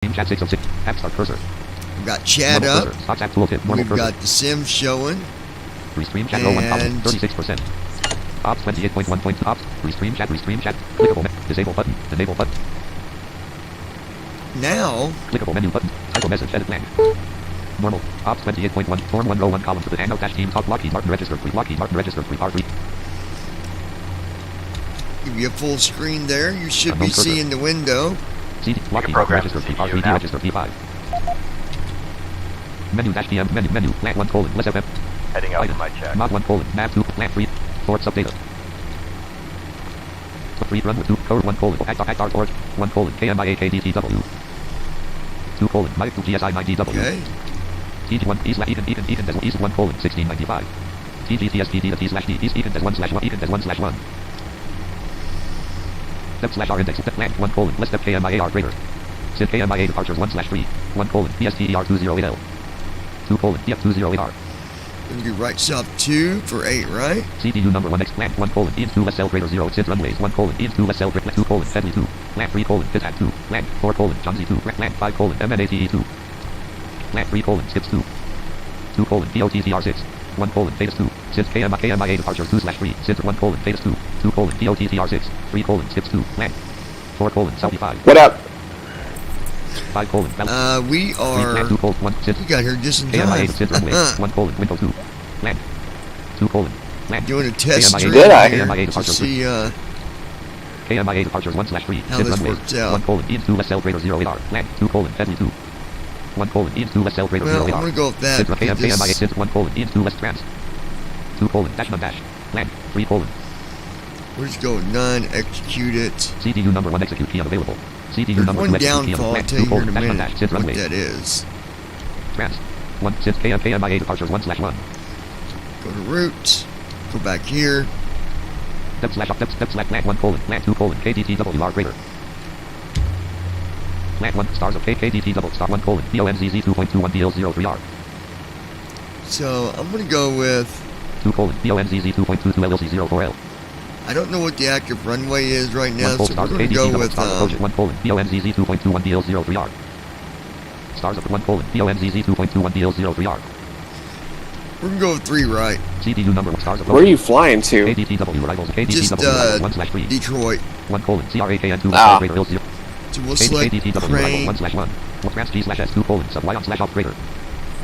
Chat 606. App start cursor. We've got chat Normal up. Cursor. Stock app tooltip. Normal We've cursor. got the sim showing. Restream chat row 1 column. 36%. Ops 28.1.2. Ops. Restream chat. Restream chat. Clickable. Disable button. Enable button. Now. Clickable menu button. Type a message. Edit blank. Normal. Ops 28.1. Form 1 row 1 column to the hangout dash team talk. Lockheed Martin registered. Free. Lockheed Martin registered. Free. R3. Give you a full screen there. You should Unknown be cursor. seeing the window. CD. Lockheed Martin registered. Free. R3D registered. P5. Menu dash PM. Menu. Plant 1 colon. Less FM. Heading out Item. for my check. Mod 1 colon. Nav 2. Plant 3. Fort subdata. 3 run with 2. Code 1 colon. Act art 1 colon. KMIA KDTW. 2 colon. My 2 GSI 9DW. Okay. TG1 E slash Ethan as East 1 colon 1695. TGTSPD T slash D East Ethan as 1 slash 1 Ethan as 1 slash 1. Step slash R index step blank 1 colon less step KMIA greater. Synth KMIA departures 1 slash 3. 1 colon PSTER 208L. 2 colon DF208R. Gonna do right sub 2 for 8, right? CDU number 1 X plant 1 colon EAN 2 less cell greater 0 synth runways 1 colon EAN 2 less cell greater 2 colon Fedley 2. Plant 3 colon Pitat 2. Plant 4 colon John Z 2. Plant 5 colon MNATE 2. Plant 3 colon skips 2. 2 colon DOTTR 6. 1 colon Thetis 2. Synth KMIA departures 2 slash 3. Synth 1 colon Thetis 2. 2 colon DOTTR 6. 3 colon skips 2. Plant 4 colon Saudi 5. What up? 5 colon We are. 2 colon 1 synth We got here just in KMIA time. synth runways 1 colon window 2. Plant 2 colon plant Doing a test KMIA stream Did I? here KMIA to departures see KMIA departures 1 slash 3. how Synth this runways works out. 1 colon EAN 2 less cell greater 0 AR. Plant 2 colon Fedley 2. 1 colon EAN 2 less cell greater Well, 0 I'm AR. gonna go with that. Synth because KMIA this- synth 1 colon EAN 2 less trans. 2 colon dash none dash. Plant 3 colon. We're just going none, execute it. CDU number 1 execute key unavailable. CDU There's number one 2 execute key downfall. I'll plant tell 2 you here colon in a dash none minute dash synth what runways. that is. Trans 1 synth KMIA departures 1 slash 1. Go to root. Go back here. Step slash plant 1 colon plant 2 colon KDTWR greater. Plant 1 stars of KDT double star 1 colon BONZZ 2.21 DL03R. So I'm gonna go with. 2 colon BONZZ 2.22 LLC04L. I don't know what the active runway is right now, 1 so colon stars we're of gonna KDT go double with star approach 1 colon BONZZ 2.21 DL03R. Stars of 1 colon BONZZ 2.21 DL03R. we're gonna go with 3 right. CDU number 1 stars of Where are you flying to? KDTW arrivals Just KDTW arrivals 1 slash 3. Detroit. 1 colon CRAKN 2 Ah. greater L0. So we'll select KDTW arrivals crane. 1 slash 1. Trans G slash S 2 colon sub Y on slash off greater.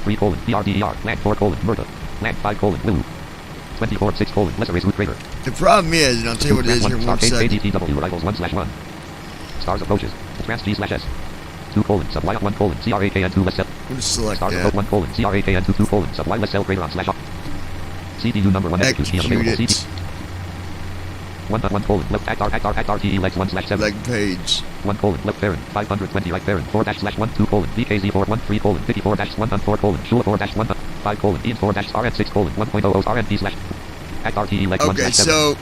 3 colon PRDER plant 4 colon Murta. Plant 5 colon Blue. 24 6 colon lesser race root greater. The problem is, and I'll tell you what it is here in 1 second. KDTW arrivals 1 slash 1. Stars approaches. Trans G slash S. 2 colon sub Y on 1 colon CRAKN 2 less cell. We'll just select Stars that. approach 1 colon CRAKN 2 2 colon sub Y less cell greater on slash off. CDU number 1 execute key Execute unavailable. it. 1 colon left act RTE legs 1 slash 7. Leg page. 1 colon left parent 520 right parent 4 dash slash 1 2 colon VKZ 4 1 3 colon 54 dash 1 4 colon Shula 4 dash 1 5 colon EAN 4 dash RN 6 colon 1.00 RNP slash act RTE legs 1 Okay, slash 7. so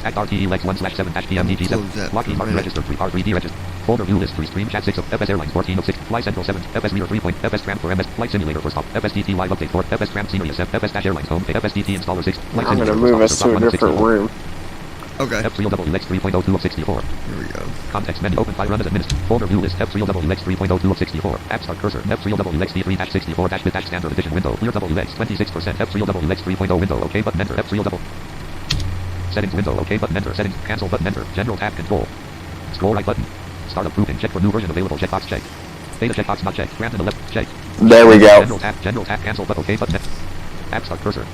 Act RTE legs 1 slash 7 dash PMDG Close 7. that Lockheed for a Martin minute. registered 3 R3D registered. Folder view list 3 stream chat 6 of FS Airlines 14 of 6 Fly Central 7 FS Leader 3 point FS Tram for MS Flight Simulator for stop FSDT live update 4 FS Tram Scenery SF FS dash Airlines home FSDT installer 6 Flight I'm Simulator gonna for move us stop, to a stop, different 164. room. okay. F3WX 3.02 of 64. Here we go. Context menu open 5 run as administrator. Folder view list F3WX 3.02 of 64. App start cursor F3WX D3-64 dash bit dash standard edition window. Clear WX 26% F3WX 3.0 window. OK button enter F3W. Settings window. OK button enter. Settings cancel button enter. General tab control. Scroll right button. Start approving. Check for new version available. Checkbox check. Data checkbox not checked. Grant to the left check. There we go. General tab cancel but OK button enter. App start cursor.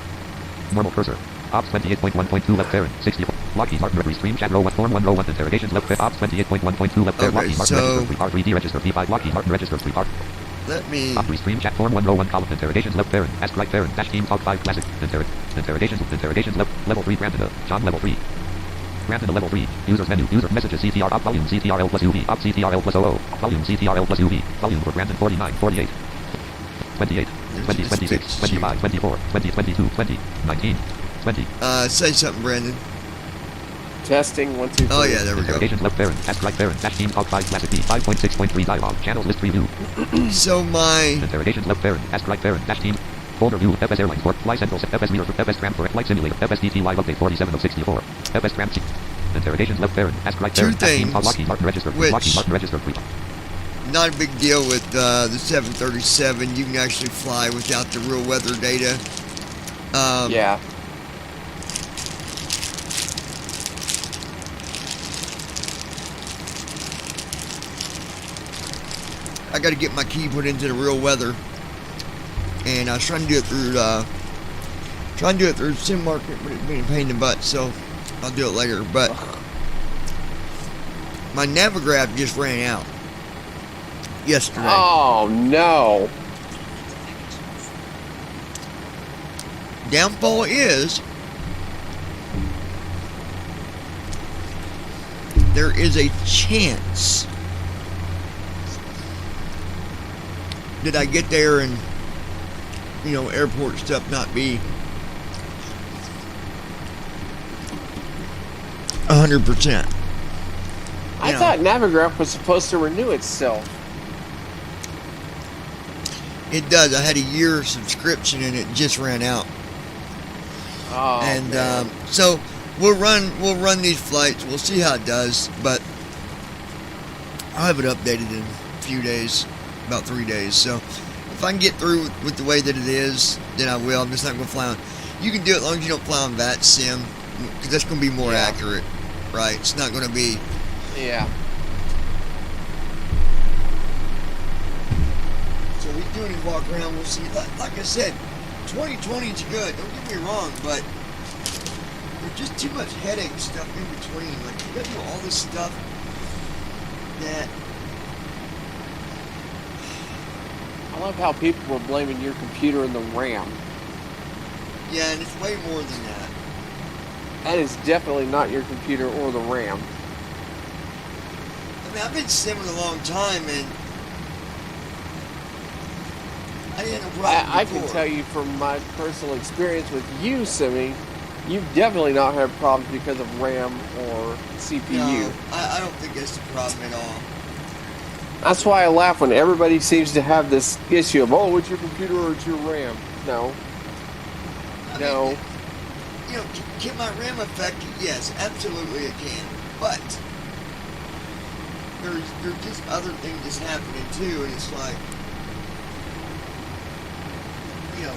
Normal cursor. Ops 28.1.2 left parent 64. Lockheed Martin restream chat row 1 form 1 row 1 interrogations left parent Ops 28.1.2 left parent Okay, Lockheed Martin so- registered 3 R3D registered P5 Lockheed Martin registered 3 R. Let me. Op restream chat form 1 row 1 column interrogations left parent ask right parent dash team talk 5 classic interrogations left level 3 granted a John level 3. Granted a level 3. Users menu. User messages CTR op volume CTRL plus UV op CTRL plus OO volume CTRL plus UV volume for granted 49 48 28 20 26 25 24 20 22 20 19 20. Say something, Brandon. Testing 1 2 3. Oh yeah, there we go. Interrogations left parent ask right parent dash team talk 5 classic P 5.6.3 dialog channels list preview. So my Interrogations left parent ask right parent dash team folder view FS Airlines for Fly Central FS Leader FS Tram for Flight Simulator FSDT live update 47 of 64 FS Tram Interrogations left parent ask right Two parent dash team things talk Lockheed Martin registered which- Lockheed Martin registered 3 not a big deal with the 737. You can actually fly without the real weather data. Yeah. I got to get my key put into the real weather, and I was trying to do it through Sim Market, but it's being a pain in the butt. So I'll do it later. But my Navigraph just ran out yesterday. Oh no. Downfall is there is a chance that I get there and, you know, airport stuff not be 100%. I thought Navigraph was supposed to renew itself. It does. I had a year subscription and it just ran out. Oh, And man. so we'll run these flights. We'll see how it does, but I'll have it updated in a few days, about 3 days. So if I can get through with the way that it is, then I will. I'm just not going to fly on. You can do it as long as you don't fly on VAT Sim, because that's going to be more accurate, right? It's not going to be. Yeah. So we do any walk around. We'll see. Like I said, 2020 is good. Don't get me wrong, but there's just too much headache stuff in between. Like you got to do all this stuff that. I love how people were blaming your computer and the RAM. Yeah, and it's way more than that. That is definitely not your computer or the RAM. I mean, I've been simming a long time, and I didn't have a problem I can before. tell you from my personal experience with you simming, you've definitely not had problems because of RAM or CPU. No, I don't think that's the problem at all. That's why I laugh when everybody seems to have this issue of, oh, it's your computer or it's your RAM. No. I No. mean, you know, can my RAM affect it? Yes, absolutely it can. But there's just other things that's happening too, and it's like, you know,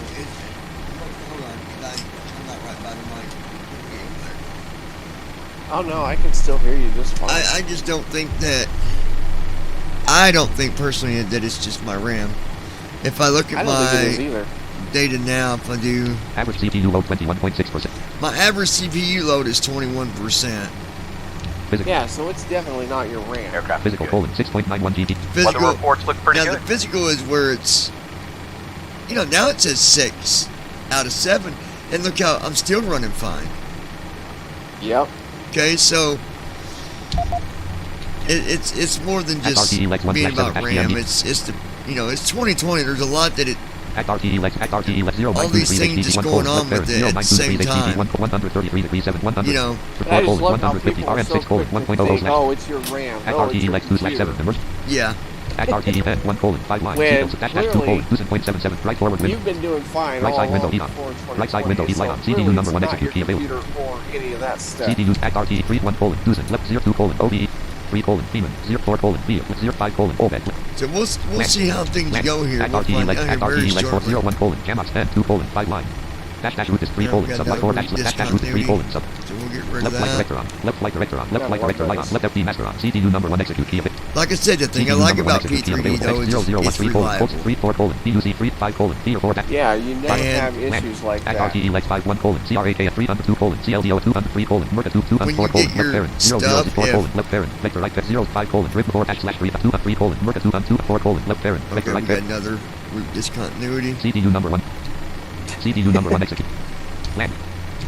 hold on, I'm not right by the mic. Get over there. Oh, no, I can still hear you just fine. I just don't think that. I don't think personally that it's just my RAM. If I look I at don't think it is my either. data now, if I do, Average CPU load 21.6%. my average CPU load is 21%. Physical. Yeah, so it's definitely not your RAM. Aircraft Physical is good. colon 6.91 GT. Weather Physical. reports look pretty Now good. the physical is where it's, you know, now it says 6 out of 7, and look how I'm still running fine. Yep. Okay, so it's more than just RTE Lex 1 being slash about 7 RAM. HDMI. It's the, you know, it's 2020. There's a lot that it. At RTE Lex 0 All these things just going on with it at the same time. 133 degrees 7 100. You know, I just love how 150 people are so RM6 colon quick to 1.00 think, slash. oh, it's your RAM. At Oh, it's RTE your Lex 2 slash 7 computer. emerge. yeah. At RTE 10 1 colon 5 line. When Sequence dash dash 2 colon clearly 2.77 right forward window. You've been doing fine Right all side window, along E on. before 2020. Right side window, E light on. So CPU really number it's 1 not execute your key available. computer or any of that stuff. CD use at RTE 3 1 colon 2 left 0 2 colon OBE 3 colon Beeman 0 4 colon B 0 5 colon OBED. So we'll see how things Max. go here. At We'll RTE find Lex out here at very RTE Lex 4 shortly. 0 1 colon Camox 10 2 colon 5 line. Dash root is 3 Yeah, colon we sub got right 4 another dash root is 3 colon sub. So we'll get rid of Left flight that. director on. Left flight director on. Left Yeah, flight director light on. this. Left FD master on. CPU number 1 execute key. Like I said, the thing I like about p3d though is it's 3 colon reliable. 3 4 colon BUC 3 5 colon 3 or 4 dash. Yeah, you never And- have issues like At that. RTE Lex 5 1 colon CRAK at 302 colon CLDO 203 colon Merca 2 When 4 you colon get left your parent 0 0 stuff, 4 if- colon left parent vector right 0 5 colon driven 4 dash slash 3 2 3 colon Merca 2 4 colon left parent Okay, vector we right got parent another root discontinuity. CPU number 1 CPU number 1 execute land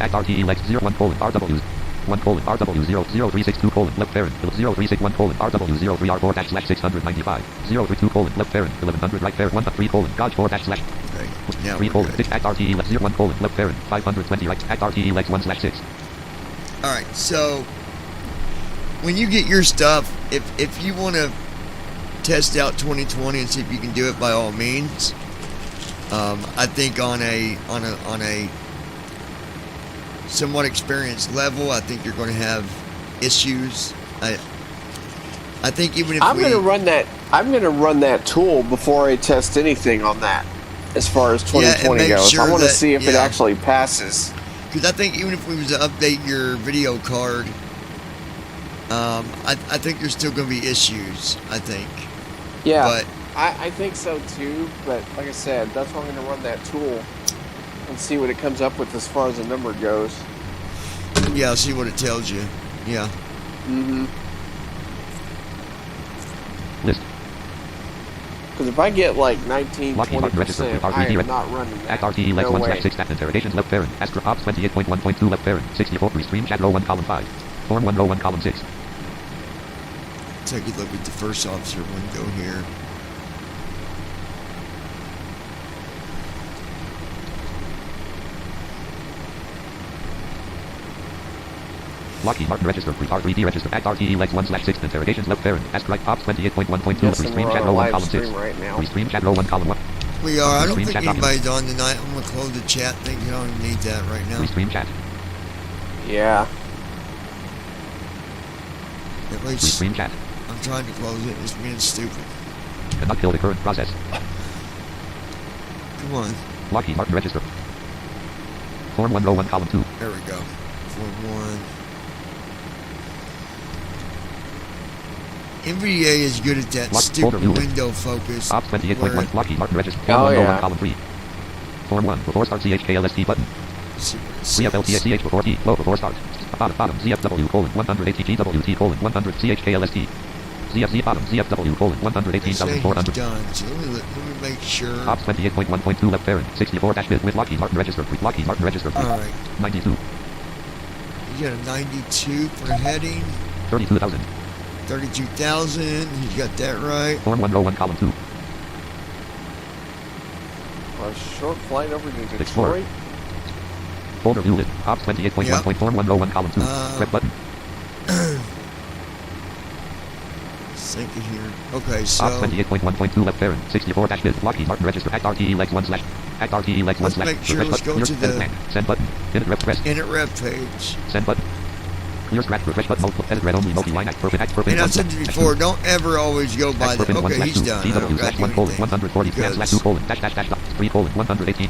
at RTE Lex 0 1 colon RW 1 colon RW 0 0 3 6 2 colon left parent 0 3 6 1 colon RW 0 3 R4 dash slash 695 0 3 2 colon left parent 1100 right parent 1 3 colon Dodge 4 dash slash Okay, now 3 we're colon good. 6 at RTE Lex 0 1 colon left parent 520 right at RTE Lex 1 slash 6 All right, so when you get your stuff, if you want to test out 2020 and see if you can do it, by all means. I think on a somewhat experienced level, I think you're going to have issues. I think even if I'm we going to run that I'm going to run that tool before I test anything on that. As far as 2020 make goes, sure I want to that- see if it yeah. actually passes. Because I think even if we was to update your video card, I think there's still going to be issues. I think. Yeah, But I think so too. But like I said, that's why I'm going to run that tool and see what it comes up with as far as the number goes. yeah, I'll see what it tells you. Yeah. Mm-hmm. List. Because if I get like 19, Lockheed Martin registered 20%, with I RTE am not running that. Act RTE Lex No 1 way. /6 at interrogations left parent. Astra Ops 28.1.2 left parent. 64 restream chat row 1 column 5. Form 1 row 1 column 6. Take a look at the first officer window here. Lockheed Martin registered with R3D registered. Act RTE Lex 1 /6 interrogations left parent. Astra Ops 28.1.2 Yes, and restream we're chat on row a 1 live column 6. stream right now. Restream chat row 1 column 1. We are. I don't Restream think chat anybody's on tonight. I'm going to close the chat thing. You don't even need that right now. Restream chat. Yeah. At least Restream chat. I'm trying to close it. It's being stupid. Cannot kill the current process. Come on. Lockheed Martin register. Form 1 row 1 column 2. There we go. Form 1. NVDA is good at that Lock stupid folder view. window focus. Ops 28.1 where- Lockheed Martin register. Oh, Form 1 row yeah. 1 column 3. Form 1 before start CHKLST button. Let's see what it Free says. FLTSCH before T, low before start. Bottom, ZFW colon 180GWT colon 100 CHKLST. ZFZ bottom, ZFW colon They say he's 118,400. done. So let me make sure. Ops 28.1.2 left parent, 64-bit with Lockheed Martin registered, with Lockheed Martin registered, All right. 92, You got a 92 for heading. 32,000. 32,000. You got that right. Form 1 row 1 column 2. A short flight over to Explorer. Detroit. Folder view list. Ops 28.1 Yep. point form 1 row 1 column 2. Uh, Prep button. Sync it here. Okay, Ops so 28.1.2 left parent, 64-bit Lockheed Martin register. Act RTE Lex 1 /. Act RTE Lex 1 Let's /. make sure, Refresh let's button. go Clear. to the- Edit blank. Send button. Edit rep press. init rep page. Send button. Clear scratch. Refresh button. Multiple. Edit red only. Multi-line. Act perfect. Act perfect. And I've said it before, don't ever always go by the, okay, he's done. I don't got to do 1 colon anything. 140 Because, /2 colon dash dash dash 3 colon 118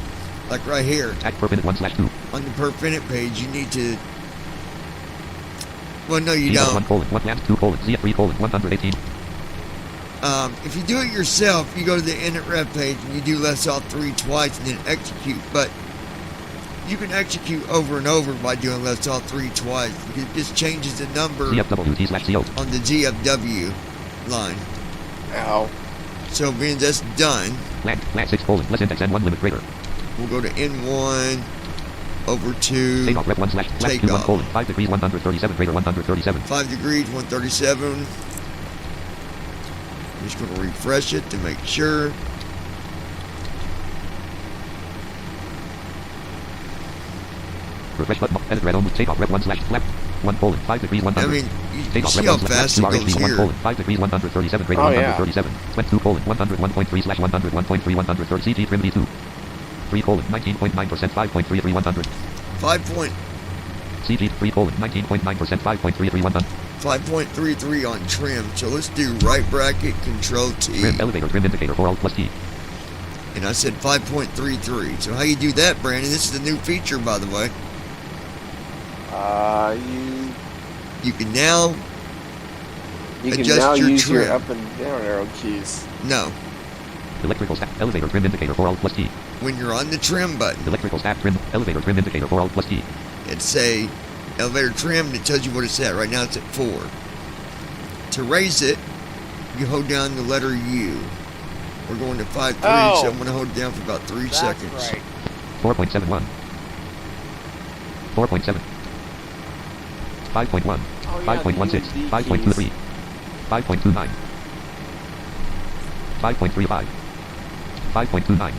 like right here, act per minute 1 /2 on the per minute page, you need to, well, no, you 1 don't. colon 1 /2 2 colon Z 3 colon 118 If you do it yourself, you go to the init rep page and you do less all 3 twice and then execute. But you can execute over and over by doing less all 3 twice because it just changes the number ZFWT /CO on the ZFW line. Ow. So being that's done, lag 6 colon less index N1 limit greater we'll go to N1 over to take off rep 1 /2 Take 1 off. colon 5 degrees 137 greater 137 5 degrees, 137. Just going to refresh it to make sure. refresh button edit red only take off rep 1 /left 1 colon 5 degrees 100 I mean, you take off see rep how 1 fast it /2 goes RH 1 here. colon 5 degrees 137 greater Oh, yeah. 137 went 2 colon 101.3 /101.3 130 CG trim V2 3 colon 19.9% 5.33 100 5 point, CG 3 colon 19.9% 5.33 100 5.33 on trim. So let's do right bracket, control T. trim elevator trim indicator for alt plus T And I said 5.33. So how you do that, Brandon? This is a new feature, by the way. You can now, You can Adjust now your use your trim. up and down arrow keys. no, electrical staff elevator trim indicator for alt plus T when you're on the trim button, electrical staff trim elevator trim indicator for alt plus T it's say elevator trim and it tells you what it's at. Right now it's at 4. To raise it, you hold down the letter U. We're going to 5.3, Oh. so I'm going to hold it down for about 3 seconds. Right. 4.71 4.7 5.1 Oh, yeah, 5.16 the UD 5.23 keys. 5.29 5.35 5.29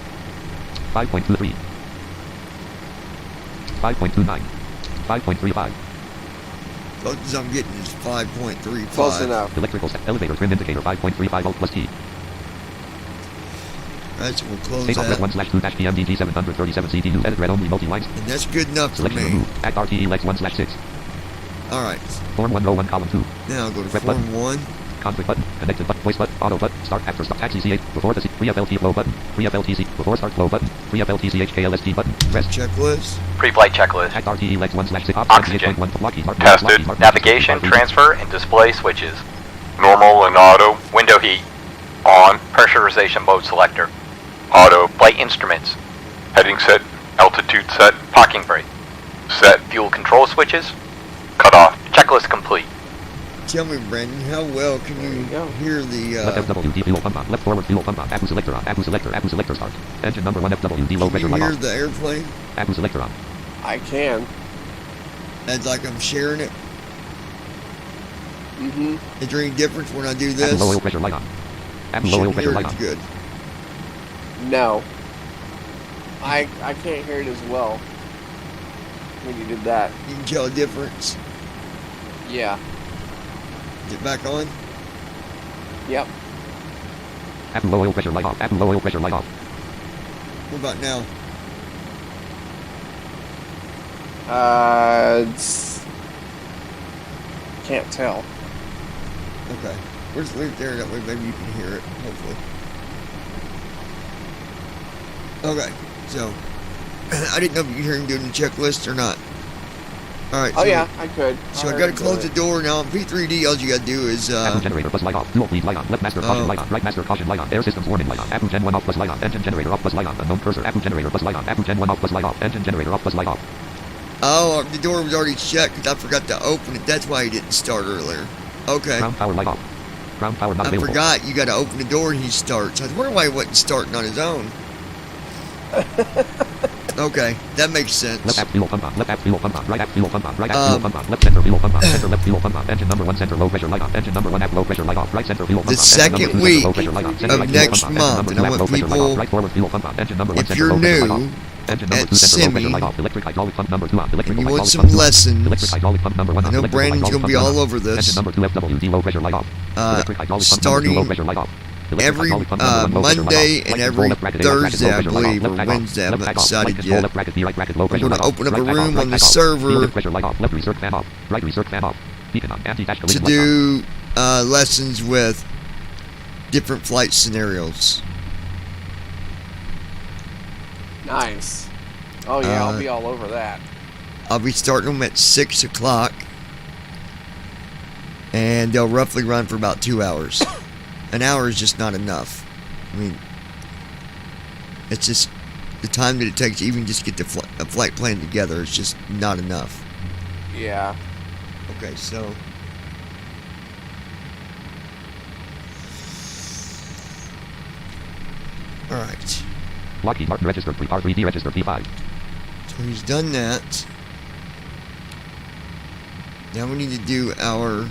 5.23 5.29 5.35 Closest I'm getting is 5.35. Close enough. electrical staff elevator trim indicator 5.35 alt plus T Alright, so we'll close take off red that. 1 /2 PMDG 737 CDU edit red only multi-lines And that's good enough for selection me. remove act RTE Lex 1 /6 Alright, form 1 row 1 column 2 now I'll go to Rep Form button. 1. config button, connected button, voice button, auto button, start after start, taxi CH, before the free FLT flow button, free FLTC, before start flow button, free FLTCH KLST button, press Checklist. Pre-flight checklist. act RTE lex 1/6 Oxygen. Lockheed Martin, Tested. Lockheed Martin, Navigation, Lockheed Martin, transfer, and display switches. Normal and auto. Window heat. On. Pressurization mode selector. Auto. Flight instruments. Heading set. Altitude set. Parking brake. Set. Fuel control switches. Cut off. Checklist complete. Tell me, Brandon, how well can There you you go. hear the? left FWD fuel pump on, left forward fuel pump on, Abu selector on, Abu selector start, engine number 1 FWD low Can pressure you light hear off, the airplane? Abu selector on, I can. As like I'm sharing it. Mm-hmm. Is there any difference when I do Abu this? low oil pressure light on, Abu You low oil shouldn't pressure hear light it on, good. No. I can't hear it as well when you did that. You can tell a difference. Yeah. Get back on. Yep. Abu low oil pressure light off, Abu low oil pressure light off, What about now? Can't tell. Okay. We'll just leave it there. That way maybe you can hear it. Hopefully. Okay. So I didn't know if you could hear him doing the checklist or not. All right. Oh so, yeah, I could. So I got to close the door now. On P3D, all you got to do is Abu generator plus light off, dual bleed light on, left master caution light on, right master caution light on, air systems warning light on, Abu gen 1 off plus light on, engine generator off plus light on, unknown cursor, Abu generator plus light on, Abu gen 1 off plus light off, engine generator off plus light off, Oh, the door was already shut because I forgot to open it. That's why he didn't start earlier. Okay. ground power light off, ground power not I available, forgot you got to open the door and he starts. I was wondering why he wasn't starting on his own. Okay, that makes sense. left app fuel pump on, left app fuel pump on, right app fuel pump on, right app fuel pump on, left center fuel pump on, center left fuel pump on, engine number 1 center low pressure light off, engine number 1 app low pressure light off, right center fuel pump The on, engine number second 2 week center low pressure light on, center of right fuel next pump on, engine month, number and 2 I app want low pressure light people, off, right forward fuel pump on, engine number 1 if center you're low pressure light new off, engine number at 2 center low pressure Semi, light off, electric hydraulic pump number 2 on, electric and you want hydraulic some pump 2 on, lessons, electric hydraulic pump number 1 I on, know electric Brandon's hydraulic going to be pump all number over engine this. number 2 FWD low pressure light off, electric hydraulic pump number 2 low Starting pressure light off, every Monday and every Thursday, I believe, or Wednesday, I haven't decided yet. I'm going to open up a room on the server to do lessons with different flight scenarios. Nice. Oh yeah, I'll be all over that. I'll be starting them at 6 o'clock, and they'll roughly run for about 2 hours. An hour is just not enough. I mean, it's just the time that it takes to even just get the a flight plan together is just not enough. Yeah. Okay, so all right. Lockheed Martin registered R3D registered P5. So he's done that. Now we need to do our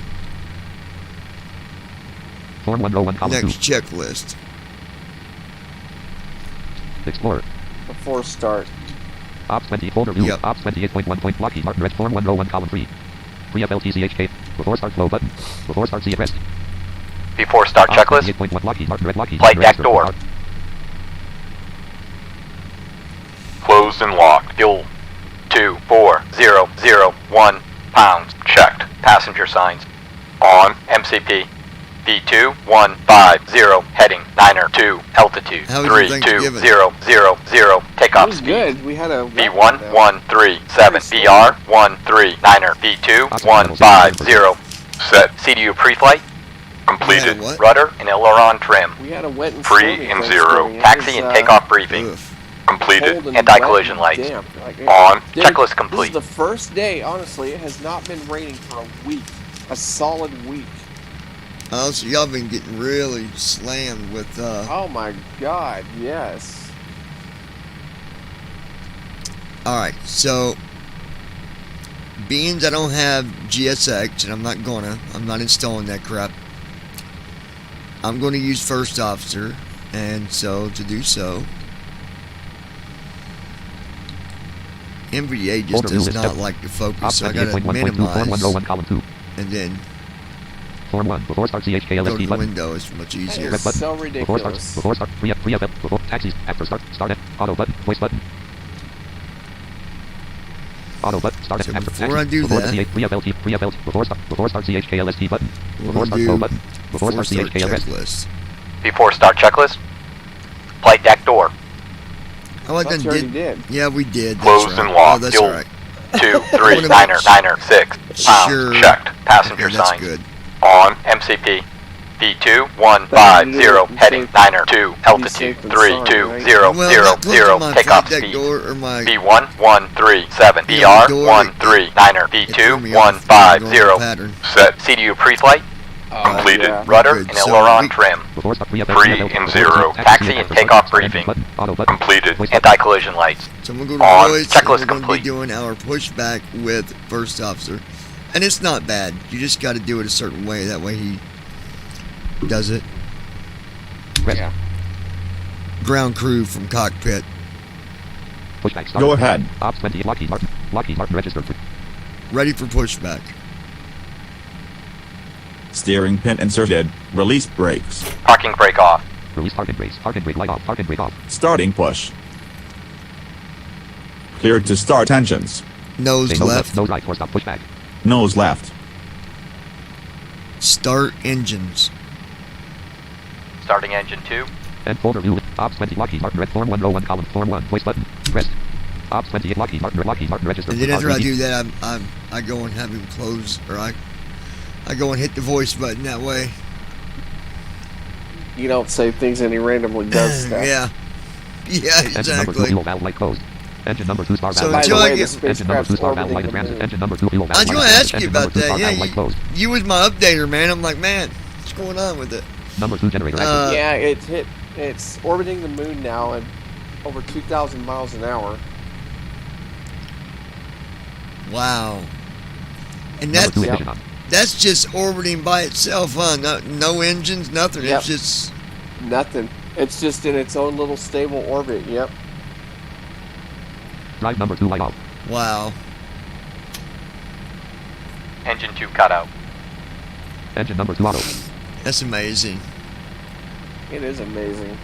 Form 1 row 1 column 2. next checklist. Explorer. Before start. Ops 20 folder view. Yep. Ops 28.1 point Lockheed Martin red form 1 row 1 column 3. Free FLTCHK. Before start flow button. Before start see at rest. Before start Ops checklist. 28.1 Lockheed Martin red Lockheed Flight Martin deck registered door. R- Closed and locked. Fuel 24001 pounds. Checked. Passenger signs. On. MCP. V2150. Heading 9er2. Altitude How was your Thanksgiving? 32000. It Takeoff was speed. good. We had a V1137. VR139er. V2150. Set. CDU pre-flight. Completed. what? Rudder and aileron trim. We had a wet and Free stormy and Thanksgiving. zero. It Taxi was, and takeoff briefing. Ugh. Completed. cold and Anti-collision wet and lights. damp. Like, On. Dude, Checklist This complete. is the first day, honestly, it has not been raining for a week. A solid week. Oh, so y'all been getting really slammed with Oh my god, yes. Alright, so being I don't have GSX, and I'm not installing that crap, I'm going to use First Officer, and so to do so, NVDA just Folder view does list not step. like to focus, Ops so I got to 28.1.2 form 1 row 1 minimize, column 2. and then Form 1 before start go to CHKLST the button. window. It's much That easier. is button. so Before start, ridiculous. free FL, before taxis, after start, start it, auto button, voice button. Auto button. Start So after before I do before that- pre-FLT, pre-FLT, before start CHKLST button. We're Before gonna start do go button. Before start start CHKLST. checklist. Before start checklist. Flight deck door. Oh, I Thought done you already did. did. Yeah, we did. That's Closed right. and locked. Oh, that's Fuel. all right. 2, I 3, wanna niner, make niner, 6. Pounds Sure. checked. Passenger Okay, that's signs. good. On MCP. V2 150 Better heading safe- niner 2 altitude safe than 320 sorry, right? 0 Well, 0 not close 0 to my takeoff flight deck speed. door or my V1 137 Yeah, BR door, 13 niner it threw V2 me off the normal 150 pattern. set CDU pre-flight completed yeah. rudder Good. and So aileron we- trim Before start Free pre-FLT. and zero. Taxi and takeoff briefing. Auto button. completed Voice anti-collision lights. So I'm gonna go to On. voice. Checklist and we're gonna be complete. doing our pushback with first officer, and it's not bad. You just got to do it a certain way. That way he does it. Press. Yeah. Ground crew from cockpit. Pushback start. Go ahead. Ops 20 Lockheed Martin. Lockheed Martin registered. Ready for pushback. Steering pin inserted. Release brakes. Parking brake off. Release parking brakes. Parking brake light off. Parking brake off. Starting push. Cleared to start engines. Nose Stay nose left. nose right for stop pushback. Nose left. Start engines. Starting engine 2. End folder view. Ops 20 Lockheed Martin red form 1 row 1 column form 1 voice button. Pressed. Ops 20 Lockheed Martin registered. And then after I RVD. do that, I go and have him close, or I go and hit the voice button that way. You don't say things and he randomly does stuff. Yeah. Yeah, Engine number 2 exactly. fuel valve light closed. Engine number 2 star So valve light until By the I way, closed. the get- Engine number 2 spacecraft's star valve light orbiting in the transit. moon. Engine number 2 fuel valve I was light going in to transit. ask you Engine number about 2 that. star Yeah, valve light closed. you was my updater, man. I'm like, man, what's going on with it? Number 2 generator active. Yeah, it's orbiting the moon now at over 2,000 miles an hour. Wow. And Number 2 that's ignition on. that's just orbiting by itself, huh? No engines, nothing. Yep. It's just Nothing. It's just in its own little stable orbit. Yep. Drive number 2 light off. wow. Engine 2 cut out. Engine number 2 auto. That's amazing. It is amazing.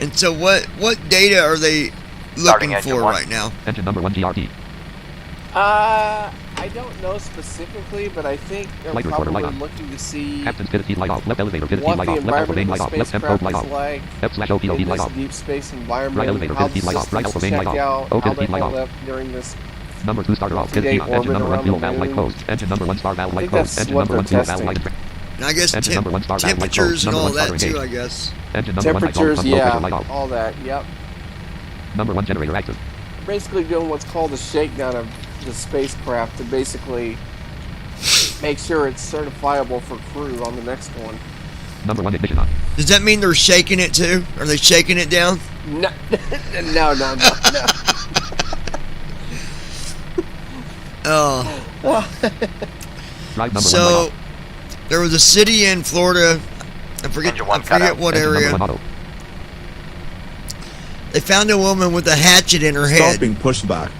And so what data are they Starting looking engine for one. right now? Engine number 1 GRT. I don't know specifically, but I think they're Light recorder, probably light on. looking to see Captain's pivot heat light off. Left elevator pivot heat what light the off. Left alpha main environment light of the off. Left temp probe spacecraft light is off. like F/OPOD in light this off. deep space environment. Right elevator, how pivot heat the light off. Right systems alpha main check light off. out, Oh, how pivot they heat light held off. up during this. Number 2 starter off. Pivot Day heat on. Engine orbit number 1 around fuel the valve light moon. closed. Engine number 1 star valve I light think closed. that's Engine what number 1 they're fuel valve light. And I guess Engine number 1 star valve light temperatures closed. and Number all 1 that starter too, I engaged. guess. Engine number 1 light off. Temperatures, Front low pressure yeah, light off. all that. Yep. Number 1 generator active. Basically doing what's called a shakedown of the spacecraft to basically make sure it's certifiable for crew on the next one. Number 1 ignition on. Does that mean they're shaking it too? Are they shaking it down? No, no. Oh. Drive number 1 light So off. there was a city in Florida. I forget Engine one cut out. what Engine area. number 1 auto. They found a woman with a hatchet in her head. Stopping pushback.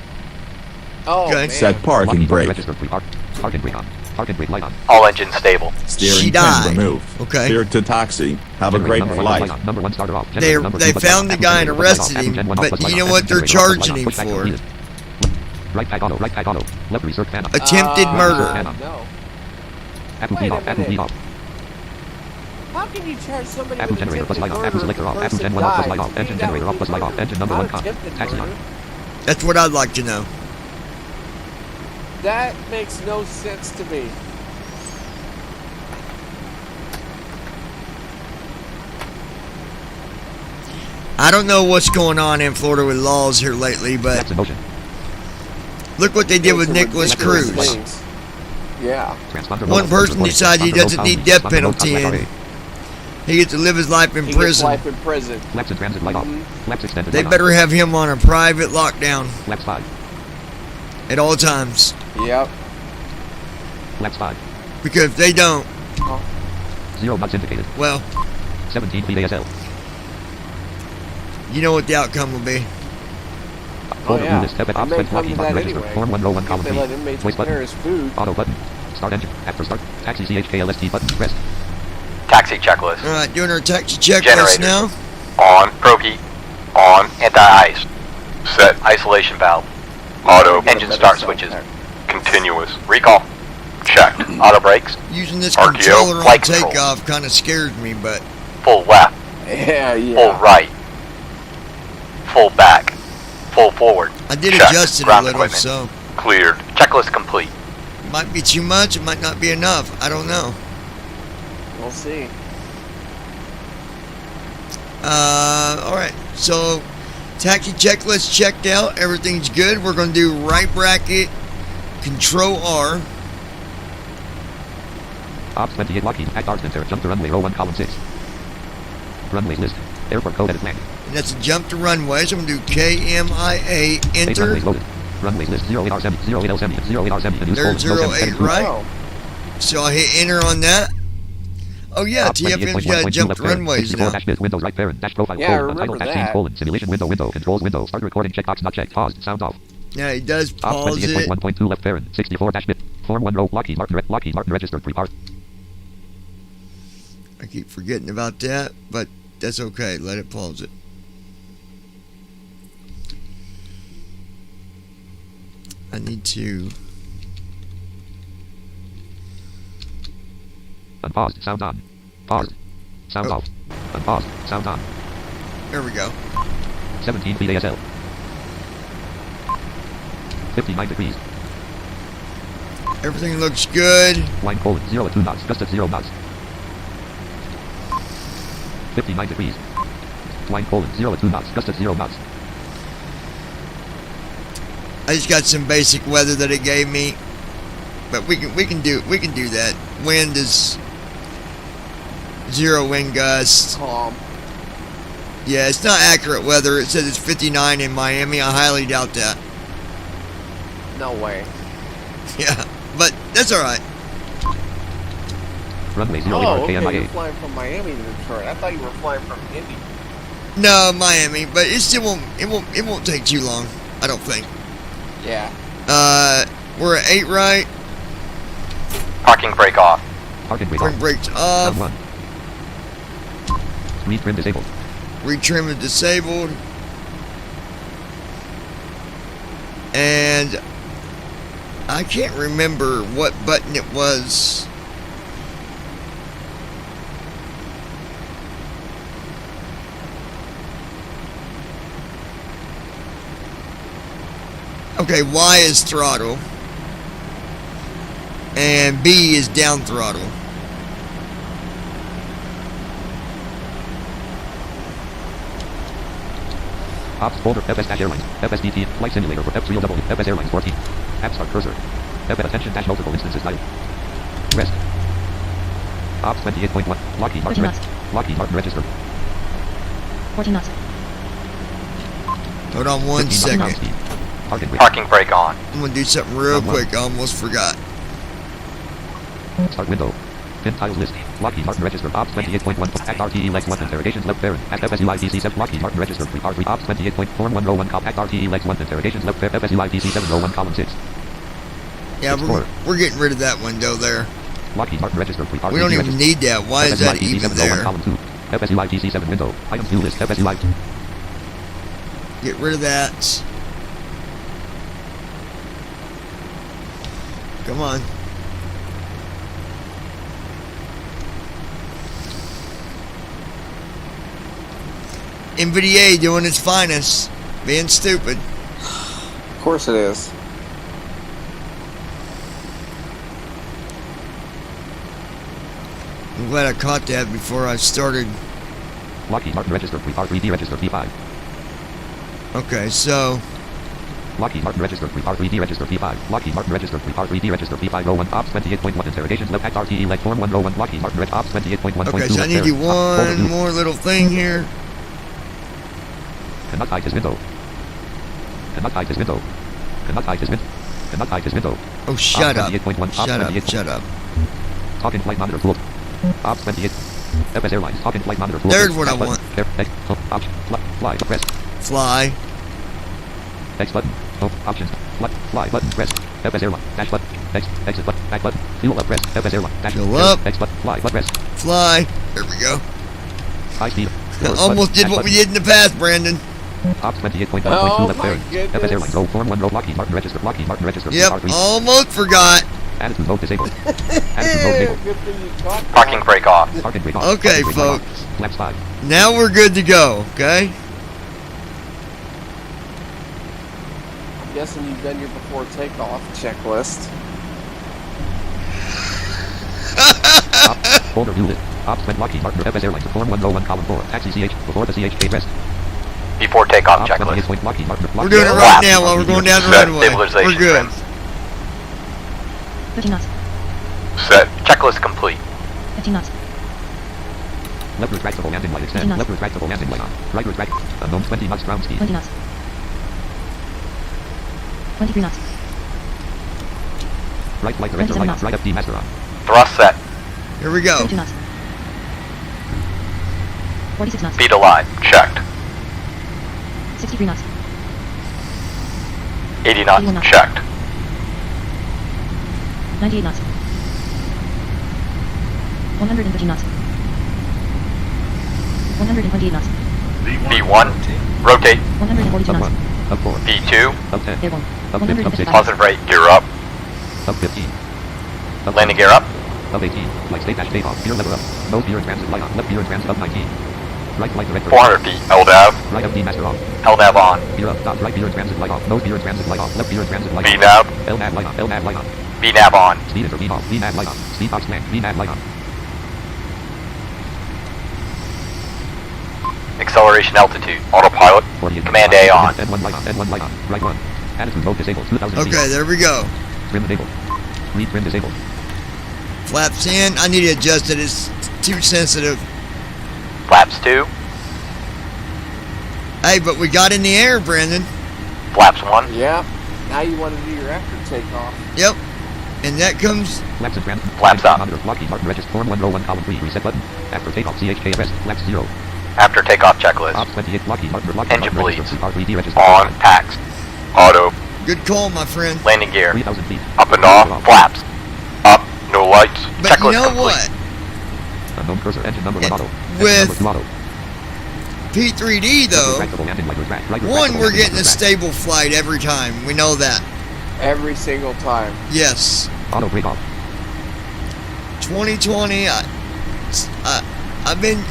Oh, Okay. man. Set parking Lockheed Martin brake. registered pre-park. Parking brake on. Parking brake light on. All engines stable. Steering She pin died. removed. Okay. Cleared to taxi. Have a Generator great number 1 light flight. on. Number 1 starter off. They Generator number 2 bus light found off. the guy and Generator bus light arrested off. him, Gen 1 but bus light you know off. what they're Generator bus light charging off. him Pushback for? completed. Right pack auto. Right pack auto. Left research fan on. Attempted murder. No. Apple Wait heat a off. Apple minute. heat off. How can you charge somebody Apple with generator bus attempted light off. murder Apple if selector the off. Apple person gen 1 off. Bus died? light off. To me, Engine that generator would off. be Bus light off. murder, Engine number not 1 con. attempted Taxi on. murder. That's what I'd like to know. That makes no sense to me. I don't know what's going on in Florida with laws here lately, but That's in motion. look what they did with It's a Nicholas ridiculous Cruz. things. Yeah. Transponder One roll. person Recording. decided he Transponder roll. doesn't need Sound. death Transponder roll. penalty Contact and RA. he gets to live his life in He gets prison. life in prison. Flex in transit light off. Flex extended They light on. better have him on a private lockdown Flex 5. at all times. Yep. Flex 5. Because if they don't, 0 knots indicated. well, 17 feet ASL. you know what the outcome will be. Folder yeah. view list. Step at It ops may 20 come to Lockheed that Martin register. anyway. Form 1 row 1 If column they 3. let inmates Voice prepare button. his food. Auto button. Start engine. After start. Taxi CHKLST button. Pressed. Taxi checklist. All right, doing our taxi checklist Generators. now. On probe heat. On anti-ice. Set isolation valve. Auto. Get a Engine better start sound switches. pack. Continuous. Recall. Checked. Auto brakes. Using this RTO, controller on flight control. takeoff kind of scares me, but Full left. Yeah, Full yeah. right. Full back. Full forward. I did Checked. adjust it a Ground little, equipment. so Cleared. Checklist complete. it might be too much, it might not be enough. I don't know. We'll see. Alright, so taxi checklist checked out, everything's good. We're going to do right bracket, control R. Ops 28 Lockheed at Art Center. Jump to runway row 1 column 6. Runways list. Airport code edit land. And that's a jump to runway, so I'm going to do KMIA, 8 enter. runways loaded. Runways list 08R 70, 08L 70, 08R 70. News There's colon, 08, no right? Oh, So I'll hit enter on that. Oh yeah, Ops TFM's got to 28.1.2 jump left to parent, runways 64 now. dash bit, Windows right parent, dash profile Yeah, I colon, remember untitled dash that. scene colon, simulation window, controls window, start recording checkbox not checked, paused, sound off. Yeah, he does Ops pause it. 28.1.2 left parent, 64 dash bit, form 1 row, Lockheed Martin registered pre-part. I keep forgetting about that, but that's okay. Let it pause it. I need to. Unpaused, sound on. Paused. Sound Oh. off. Unpaused, sound on. There we go. 17 feet ASL. 59 degrees. Everything looks good. Line colon 0 at 2 knots. Gust at 0 knots. 59 degrees. Line colon 0 at 2 knots. Gust at 0 knots. I just got some basic weather that it gave me, but we can do that. Wind is 0 wind gust. calm. Yeah, it's not accurate weather. It says it's 59 in Miami. I highly doubt that. No way. Yeah, but that's all right. Runway 0 Oh, AR okay, you're KMIA. flying from Miami to Detroit. I thought you were flying from Indy. No, Miami, but it still won't take too long. I don't think. Yeah. We're at 8, right? Parking brake off. Parking brake Bring off. brakes Sound off. 1. Speed trim disabled. Retrim is disabled. And I can't remember what button it was. Okay, Y is throttle. And B is down throttle. Ops folder FS-Airlines. FSDT. Flight simulator for F3OW. FS Airlines 14. App start cursor. FS attention dash multiple instances dialed. Rest. Ops 28.1. Lockheed Martin. 13 knots. Lockheed Martin registered. 14 knots. Hold on 1 15 knots ground second. speed. Parking brake. Parking brake on. I'm gonna do something real Round one. quick. I almost forgot. Start window. Pin tiles list. Lockheed Martin registered. Ops 28.1. Act RTE legs 1 interrogations left parent. At FSUITC 7. Lockheed Martin registered. R3 Ops 28. Form 1 row 1 cop. Act RTE legs 1 interrogations left parent. FSUITC 7 row 1 column 6. Yeah, Explorer. we're getting rid of that window there. Lockheed Martin registered. R3 We don't even registered. need that. Why is that FSUITC even 7 row 1 there? column 2. FSUITC 7 window. Items view list. FSUI. Get rid of that. Come on. NVDA doing its finest. Being stupid. Of course it is. I'm glad I caught that before I started. Lockheed Martin registered. R3D registered. P5. Okay, so Lockheed Martin registered. R3D registered. P5. Lockheed Martin registered. R3D registered. P5 row 1. Ops 28.1 interrogations left. Act RTE leg form 1 row 1. Lockheed Martin Ops 28.1. okay, so I need to do one more little thing here. Cannot hide his window. Cannot hide his window. Cannot hide his window. Cannot hide his window. Oh, shut up. 28.1. Shut up. Shut up. Talking flight monitor full. Ops 28. FS Airlines. Talking flight monitor full. There's what I want. Fly. Press. Fly. X button. Options. Fly button. Press. FS Airline. Dash button. Exit button. Back button. Fuel up. Press. FS Airline. Dash. Fuel up. X button. Fly. Press. Fly. There we go. High speed. Almost did what we did in the past, Brandon. Ops 28.1.2 Oh left my bearing. goodness. FS Airlines 041 Road Lockheed Martin register. Lockheed Martin register. Yep, R3. almost forgot. Attitude mode disabled. Attitude mode disabled. Good thing you caught that. Parking brake off. Parking brake off. Okay, Parking brake off. folks. Flaps 5. Now we're good to go, okay? I'm guessing you've done your before takeoff checklist. Ops. Folder view list. Ops went Lockheed Martin FS Airlines Form 101 column 4. Taxi CH before the CH rest. Before takeoff Ops checklist. 28. Lockheed Martin. We're doing it right now while we're going down the Set runway. stabilization We're good. trims. 13 knots. Set. Checklist complete. 15 knots. Left retractable landing light extend. Left retractable landing light on. Right retract. Unknown 20 knots ground speed. 20 knots. 23 knots. Right flight director light on. Right FD master on. Thrust set. Here we go. 32 knots. 46 knots. Speed align. Checked. 63 knots. 80 knots. 81 knots. Checked. 98 knots. 113 knots. 128 knots. B1. Rotate. 142 Up knots. 1. Up 4. B2. Up 10. Airborne. Up 50. Up 6. 155. Positive rate. Gear up. Up 15. Up Landing 20. gear up. Up 18. Flight state dash takeoff. Gear lever up. Nose gear and transit light on. Left gear and transit up 19. Right flight director. 400 feet. LNAV. Right FD master off. LNAV on. Gear up. Dot. Right gear and transit light off. Nose gear and transit light off. Left gear and transit light off. VNAV. LNAV light on. LNAV light on. VNAV on. Speed enter. VNAV. VNAV light on. Speed box command. VNAV light on. Acceleration altitude. Autopilot. 48. Command A on. N1 light on. N1 light on. Right 1. Attitude mode disabled. 2000 feet. Okay, there we go. Trim disabled. Read trim disabled. Flaps in. I need to adjust it. It's too sensitive. Flaps 2. Hey, but we got in the air, Brandon. Flaps 1. Yeah. Now you want to do your after takeoff. Yep. And that comes... Flaps and transit. Flaps up. Lockheed Martin register. Form 1 row 1 column 3. Reset button. After takeoff. CHK rest. Flaps 0. After takeoff checklist. Ops 28. Lockheed Martin. Engine bleeds. R3D register. On. Tax. Auto. Good call, my friend. Landing gear. 3000 feet. Up and off. Flaps. Up. No lights. But Checklist you know complete. what? Unknown cursor. Engine number 1 It- auto. with- Engine number 2 auto. P3D, though, Retractable landing light retract. Right one, retractable we're landing getting a light retract. stable flight every time. We know that. Every single time. Yes. Auto brake off. 2020, I've been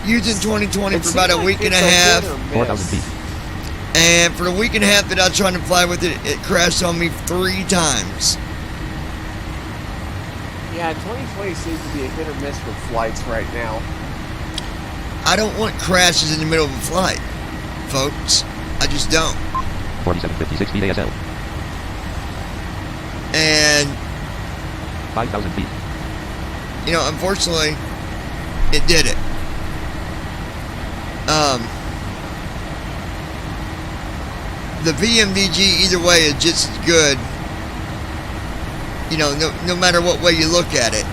using 2020 It for about a seems week like and a it's half. hit or miss. 4000 feet. And for the week and a half that I was trying to fly with it, it crashed on me 3 times. Yeah, 2020 seems to be a hit or miss with flights right now. I don't want crashes in the middle of a flight, folks. I just don't. 4756 feet ASL. And, 5000 feet. you know, unfortunately, it did it. The VMDG either way is just as good. You know, no matter what way you look at it.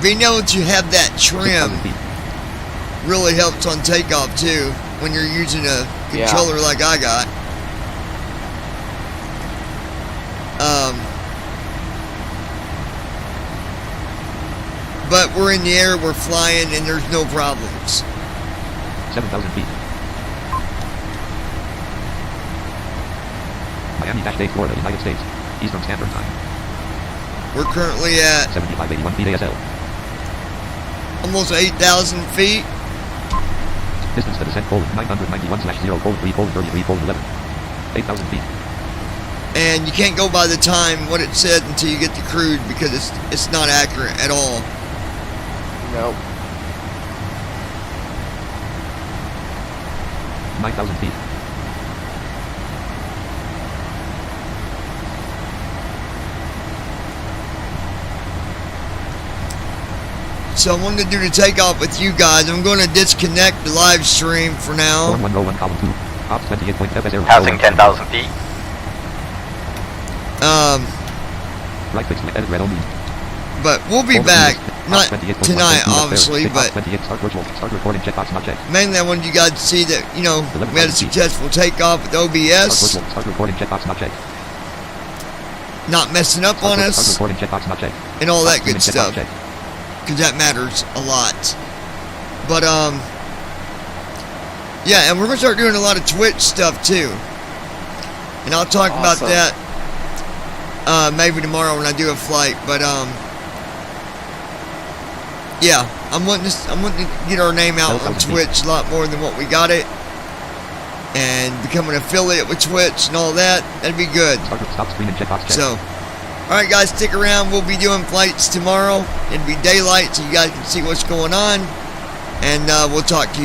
Being able to have that trim 6000 feet. really helps on takeoff too when you're using a Yeah. controller like I got. But we're in the air, we're flying, and there's no problems. 7,000 feet. Miami-Dade, Florida, United States. Eastern Standard Time. We're currently at 7581 feet ASL. almost 8,000 feet. Distance to descent, colon, 991/0, colon, 3, colon, 33, colon, 11. 8,000 feet. And you can't go by the time what it said until you get to cruise because it's not accurate at all. Nope. 9,000 feet. So I wanted to do the takeoff with you guys. I'm going to disconnect the live stream for now. Form 1 row 1 column 2. Ops 28.FS air. Passing 10,000 feet. Right click select edit red only. But we'll be Form back. Ops Not 28.1 tonight, Ops obviously, 28, but Ops 28 start virtual. Start recording checkbox not checked. mainly I wanted you guys to see that, you know, we had a 11,000 feet. successful takeoff with Start OBS, virtual. Start recording checkbox not checked. not messing up on Start us, recording checkbox not checked. and all that Start good streaming stuff. checkbox checked. because that matters a lot. But yeah, and we're gonna start doing a lot of Twitch stuff too, and I'll talk about Awesome. that maybe tomorrow when I do a flight. But yeah, I'm wanting to get our name out on Twitch a lot more than what we got it, and become an affiliate with Twitch and all that. That'd be good. Stop screen and checkbox check. So, alright guys, stick around. We'll be doing flights tomorrow. It'll be daylight so you guys can see what's going on. And we'll talk to you